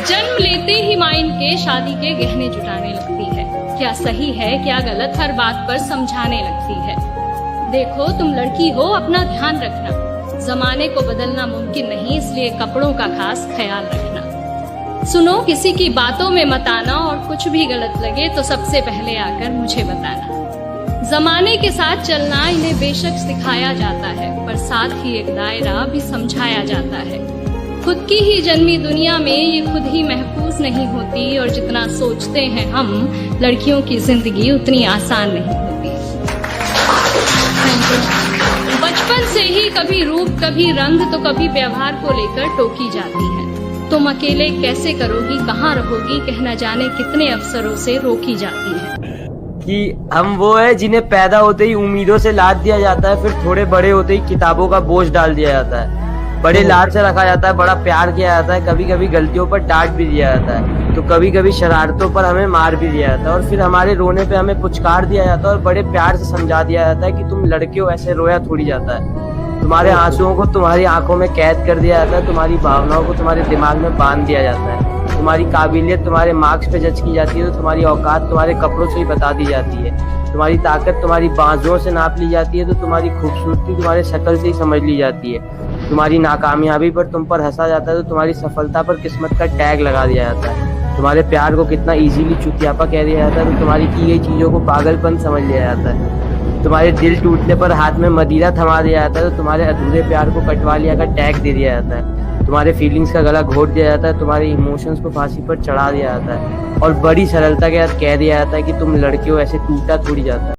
जन्म लेते ही माँ इनके शादी के गहने जुटाने लगती है। क्या सही है क्या गलत हर बात पर समझाने लगती है। देखो तुम लड़की हो, अपना ध्यान रखना, जमाने को बदलना मुमकिन नहीं, इसलिए कपड़ों का खास ख्याल रखना। सुनो, किसी की बातों में मत आना, और कुछ भी गलत लगे तो सबसे पहले आकर मुझे बताना। जमाने के साथ चलना इन्हें बेशक सिखाया जाता है, पर साथ ही एक दायरा भी समझाया जाता है। खुद की ही जन्मी दुनिया में ये खुद ही महफूज नहीं होती, और जितना सोचते हैं हम, लड़कियों की जिंदगी उतनी आसान नहीं होती। बचपन से ही कभी रूप कभी रंग तो कभी व्यवहार को लेकर टोकी जाती है। तुम अकेले कैसे करोगी, कहाँ रहोगी, कहना जाने कितने अवसरों से रोकी जाती है। कि हम वो है जिन्हें पैदा होते ही उम्मीदों से लाद दिया जाता है, फिर थोड़े बड़े होते ही किताबों का बोझ डाल दिया जाता है। बड़े लाड से रखा जाता है, बड़ा प्यार किया जाता है, कभी कभी गलतियों पर डांट भी दिया जाता है, तो कभी कभी शरारतों पर हमें मार भी दिया जाता है, और फिर हमारे रोने पे हमें पुचकार दिया जाता है और बड़े प्यार से समझा दिया जाता है कि तुम लड़के हो, ऐसे रोया थोड़ी जाता है। तुम्हारे आंसुओं को तुम्हारी आंखों में कैद कर दिया जाता है, तुम्हारी भावनाओं को तुम्हारे दिमाग में बांध दिया जाता है, तुम्हारी काबिलियत तुम्हारे मार्क्स पे जज की जाती है, तो तुम्हारी औकात तुम्हारे कपड़ों से ही बता दी जाती है, तुम्हारी ताकत तुम्हारी बाजुओं से नाप ली जाती है, तो तुम्हारी खूबसूरती तुम्हारे शक्ल से ही समझ ली जाती है, तुम्हारी नाकामयाबी पर तुम पर हंसा जाता है, तो तुम्हारी सफलता पर किस्मत का टैग लगा दिया जाता है, तुम्हारे प्यार को कितना इजीली चुतियापा कह दिया जाता है, तो तुम्हारी की गई चीजों को पागलपन समझ लिया जाता है, तुम्हारे दिल टूटने पर हाथ में मदिरा थमा दिया जाता है, तो तुम्हारे अधूरे प्यार को कटवा लिया का टैग दे दिया जाता है, तुम्हारे फीलिंग्स का गला घोट दिया जाता है, तुम्हारे इमोशंस को फांसी पर चढ़ा दिया जाता है, और बड़ी सरलता के साथ कह दिया जाता है कि तुम लड़के हो, ऐसे टूटा थोड़ी जाता है।